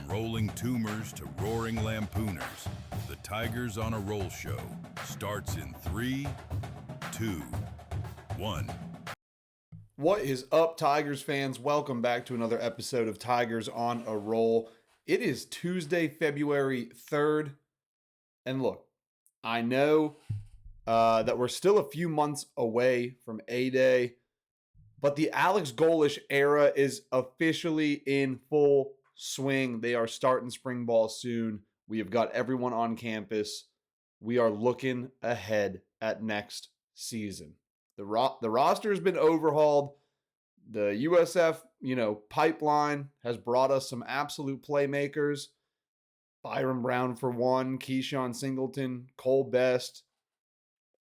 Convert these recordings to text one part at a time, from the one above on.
rolling tumors to roaring lampooners, the Tigers on a Roll show starts in 3, 2, 1. What is up, Tigers fans? Welcome back to another episode of Tigers on a Roll. It is Tuesday, February 3rd. And look, I know that we're still a few months away from A-Day, but the Alex Golesh era is officially in full swing. They are starting spring ball soon. We have got everyone on campus. We are looking ahead at next season. The roster has been overhauled. The USF, pipeline has brought us some absolute playmakers. Byron Brown for one, Keyshawn Singleton, Cole Best.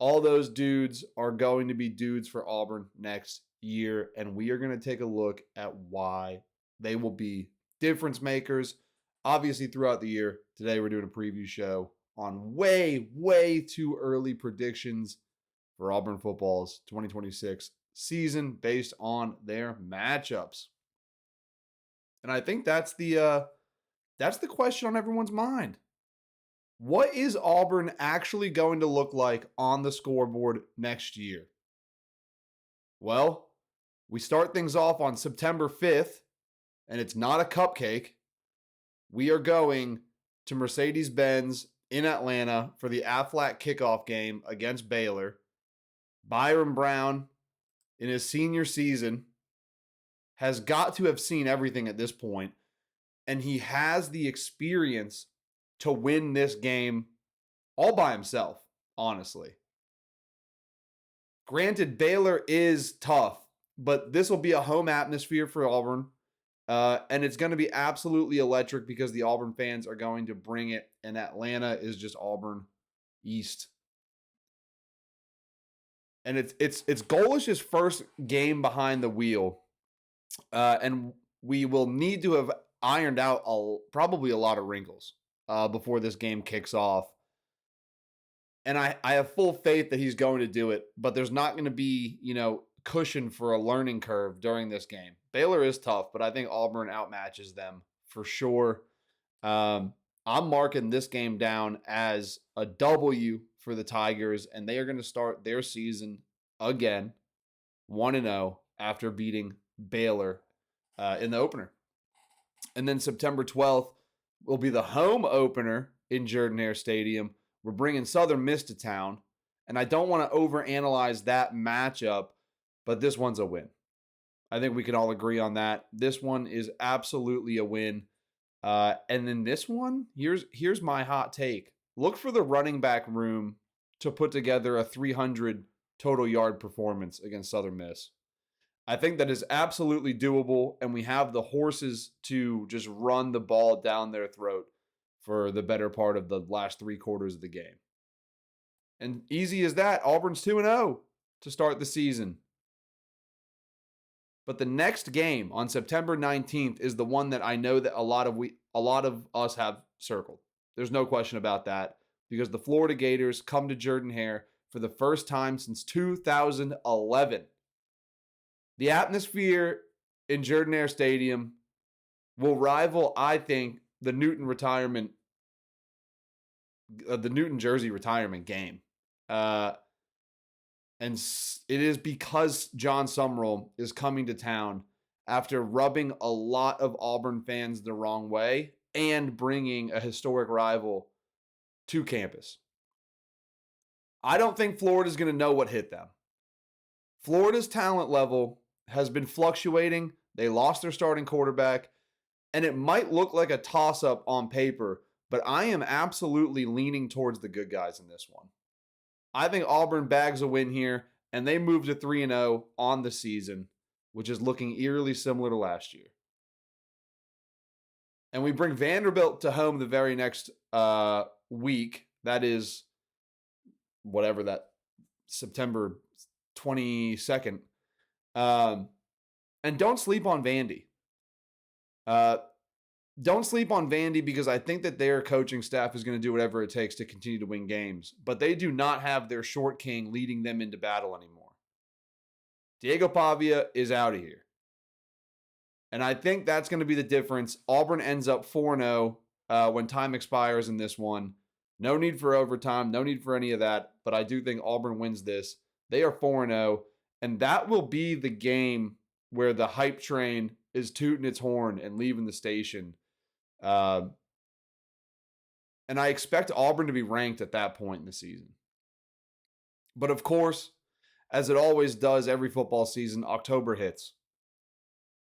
All those dudes are going to be dudes for Auburn next year, and we are going to take a look at why they will be difference makers, obviously, throughout the year. Today we're doing a preview show on way too early predictions for Auburn football's 2026 season based on their matchups. And I think that's the question on everyone's mind. What is Auburn actually going to look like on the scoreboard next year? Well, we start things off on September 5th, and it's not a cupcake. We are going to Mercedes-Benz in Atlanta for the Aflac kickoff game against Baylor. Byron Brown, in his senior season, has got to have seen everything at this point, and he has the experience to win this game all by himself, honestly. Granted, Baylor is tough, but this will be a home atmosphere for Auburn, and it's going to be absolutely electric because the Auburn fans are going to bring it, and Atlanta is just Auburn East. And it's Golesh's first game behind the wheel, and we will need to have ironed out probably a lot of wrinkles before this game kicks off. And I have full faith that he's going to do it, but there's not going to be, cushion for a learning curve during this game. Baylor is tough, but I think Auburn outmatches them for sure. I'm marking this game down as a W for the Tigers, and they are going to start their season again 1-0 after beating Baylor in the opener. And then September 12th will be the home opener in Jordan-Hare Stadium. We're bringing Southern Miss to town, and I don't want to overanalyze that matchup, but this one's a win. I think we can all agree on that. This one is absolutely a win. And then this one, here's my hot take. Look for the running back room to put together a 300 total yard performance against Southern Miss. I think that is absolutely doable, and we have the horses to just run the ball down their throat for the better part of the last 3 quarters of the game. And easy as that, Auburn's 2-0 to start the season. But the next game on September 19th is the one that I know that a lot of us have circled. There's no question about that, because the Florida Gators come to Jordan-Hare for the first time since 2011. The atmosphere in Jordan-Hare Stadium will rival, I think, the Newton Jersey retirement game. And it is because John Summerall is coming to town after rubbing a lot of Auburn fans the wrong way and bringing a historic rival to campus. I don't think Florida's going to know what hit them. Florida's talent level has been fluctuating. They lost their starting quarterback, and it might look like a toss-up on paper, but I am absolutely leaning towards the good guys in this one. I think Auburn bags a win here, and they move to 3-0 on the season, which is looking eerily similar to last year. And we bring Vanderbilt to home the very next week. That is whatever that September 22nd. And don't sleep on Vandy. Don't sleep on Vandy because I think that their coaching staff is going to do whatever it takes to continue to win games. But they do not have their short king leading them into battle anymore. Diego Pavia is out of here. And I think that's going to be the difference. Auburn ends up 4-0 when time expires in this one. No need for overtime. No need for any of that. But I do think Auburn wins this. They are 4-0. And that will be the game where the hype train is tooting its horn and leaving the station. And I expect Auburn to be ranked at that point in the season. But of course, as it always does every football season, October hits.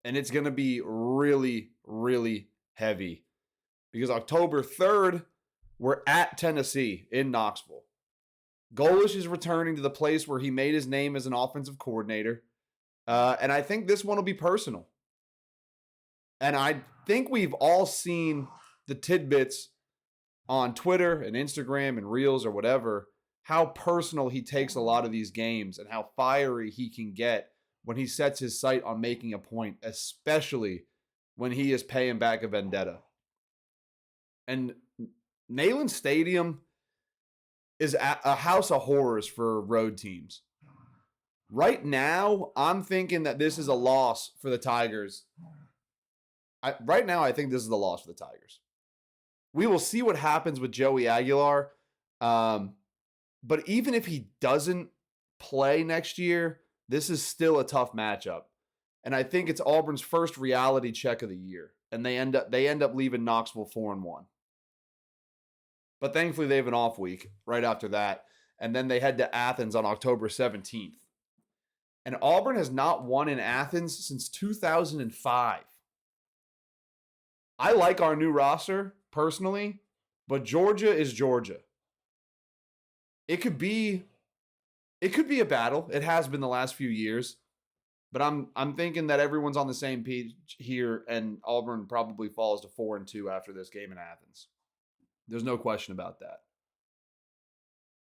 And it's going to be really, really heavy. Because October 3rd, we're at Tennessee in Knoxville. Golesh is returning to the place where he made his name as an offensive coordinator. And I think this one will be personal. And I think we've all seen the tidbits on Twitter and Instagram and Reels or whatever, how personal he takes a lot of these games and how fiery he can get when he sets his sight on making a point, especially when he is paying back a vendetta. And Neyland Stadium is a house of horrors for road teams. Right now, I'm thinking that this is a loss for the Tigers. Right now, I think this is a loss for the Tigers. We will see what happens with Joey Aguilar. But even if he doesn't play next year, this is still a tough matchup. And I think it's Auburn's first reality check of the year. And they end up leaving Knoxville 4-1. But thankfully, they have an off week right after that. And then they head to Athens on October 17th. And Auburn has not won in Athens since 2005. I like our new roster personally, but Georgia is Georgia. It could be a battle. It has been the last few years. But I'm thinking that everyone's on the same page here, and Auburn probably falls to 4-2 after this game in Athens. There's no question about that.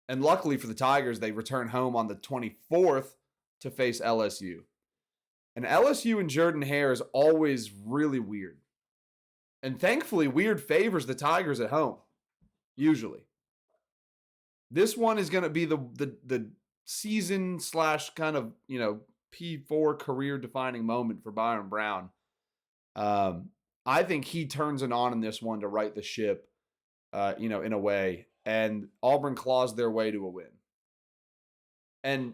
And luckily for the Tigers, they return home on the 24th to face LSU. And LSU and Jordan-Hare is always really weird. And thankfully, weird favors the Tigers at home, usually. This one is going to be the season / kind of, P4 career-defining moment for Byron Brown. I think he turns it on in this one to right the ship, in a way. And Auburn claws their way to a win. And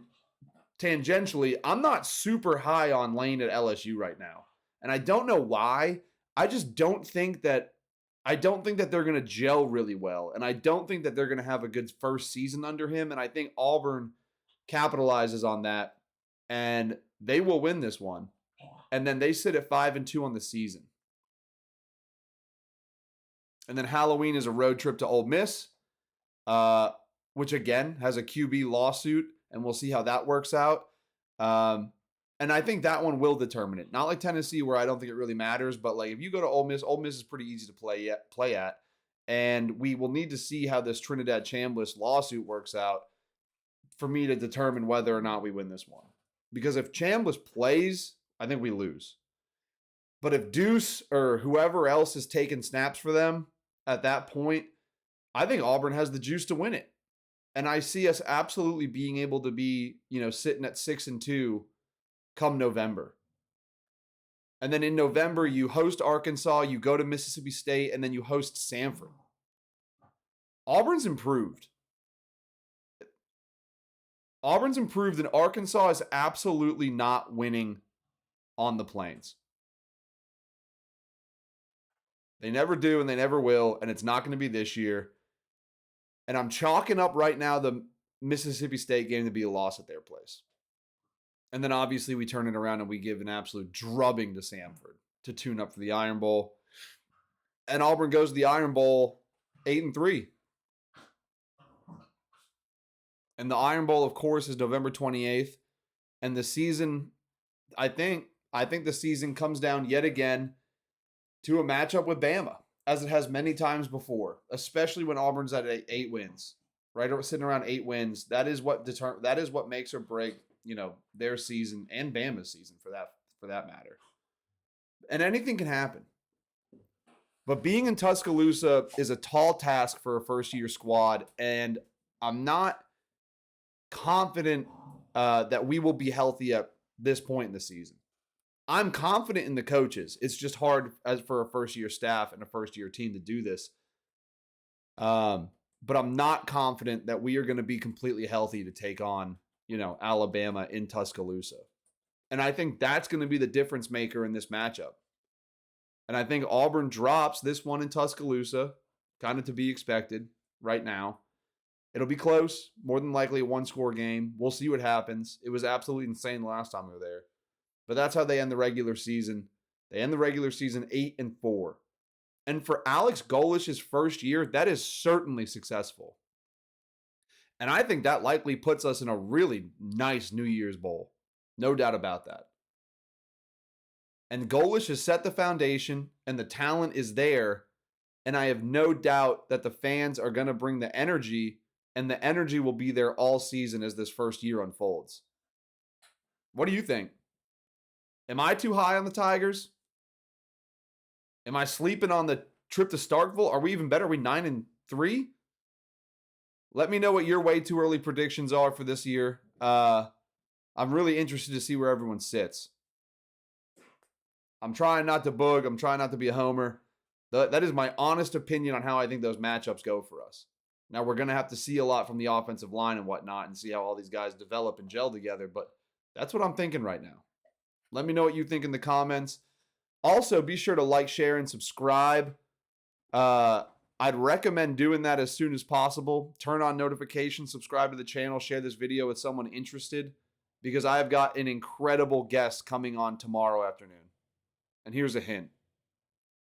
tangentially, I'm not super high on Lane at LSU right now. And I don't know why. I just don't think that they're going to gel really well. And I don't think that they're going to have a good first season under him. And I think Auburn capitalizes on that. And they will win this one. And then they sit at 5-2 on the season. And then Halloween is a road trip to Ole Miss, which again has a QB lawsuit, and we'll see how that works out. And I think that one will determine it. Not like Tennessee, where I don't think it really matters, but like if you go to Ole Miss is pretty easy to play at. And we will need to see how this Trinidad Chambliss lawsuit works out for me to determine whether or not we win this one. Because if Chambliss plays, I think we lose. But if Deuce or whoever else is taking snaps for them at that point, I think Auburn has the juice to win it. And I see us absolutely being able to be, sitting at 6-2 come November. And then in November, you host Arkansas, you go to Mississippi State, and then you host Samford. Auburn's improved. And Arkansas is absolutely not winning on the Plains. They never do, and they never will, and it's not going to be this year. And I'm chalking up right now the Mississippi State game to be a loss at their place. And then obviously we turn it around and we give an absolute drubbing to Samford to tune up for the Iron Bowl. And Auburn goes to the Iron Bowl 8-3. And the Iron Bowl, of course, is November 28th. And the season, I think the season comes down yet again to a matchup with Bama, as it has many times before, especially when Auburn's at 8 wins, right? Or sitting around 8 wins. That is what makes or break, their season and Bama's season for that matter. And anything can happen. But being in Tuscaloosa is a tall task for a first-year squad, and I'm not confident that we will be healthy at this point in the season. I'm confident in the coaches. It's just hard as for a first-year staff and a first-year team to do this. But I'm not confident that we are going to be completely healthy to take on, Alabama in Tuscaloosa. And I think that's going to be the difference maker in this matchup. And I think Auburn drops this one in Tuscaloosa, kind of to be expected right now. It'll be close, more than likely a one-score game. We'll see what happens. It was absolutely insane the last time we were there. But that's how they end the regular season. They end the regular season 8-4. And for Alex Golesh's first year, that is certainly successful. And I think that likely puts us in a really nice New Year's Bowl. No doubt about that. And Golesh has set the foundation, and the talent is there. And I have no doubt that the fans are going to bring the energy, and the energy will be there all season as this first year unfolds. What do you think? Am I too high on the Tigers? Am I sleeping on the trip to Starkville? Are we even better? Are we 9-3? Let me know what your way too early predictions are for this year. I'm really interested to see where everyone sits. I'm trying not to boog. I'm trying not to be a homer. That is my honest opinion on how I think those matchups go for us. Now, we're going to have to see a lot from the offensive line and whatnot and see how all these guys develop and gel together, but that's what I'm thinking right now. Let me know what you think in the comments. Also, be sure to like, share, and subscribe. I'd recommend doing that as soon as possible. Turn on notifications, subscribe to the channel, share this video with someone interested, because I have got an incredible guest coming on tomorrow afternoon. And here's a hint.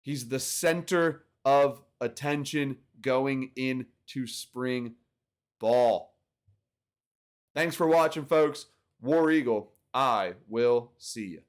He's the center of attention going into spring ball. Thanks for watching, folks. War Eagle, I will see you.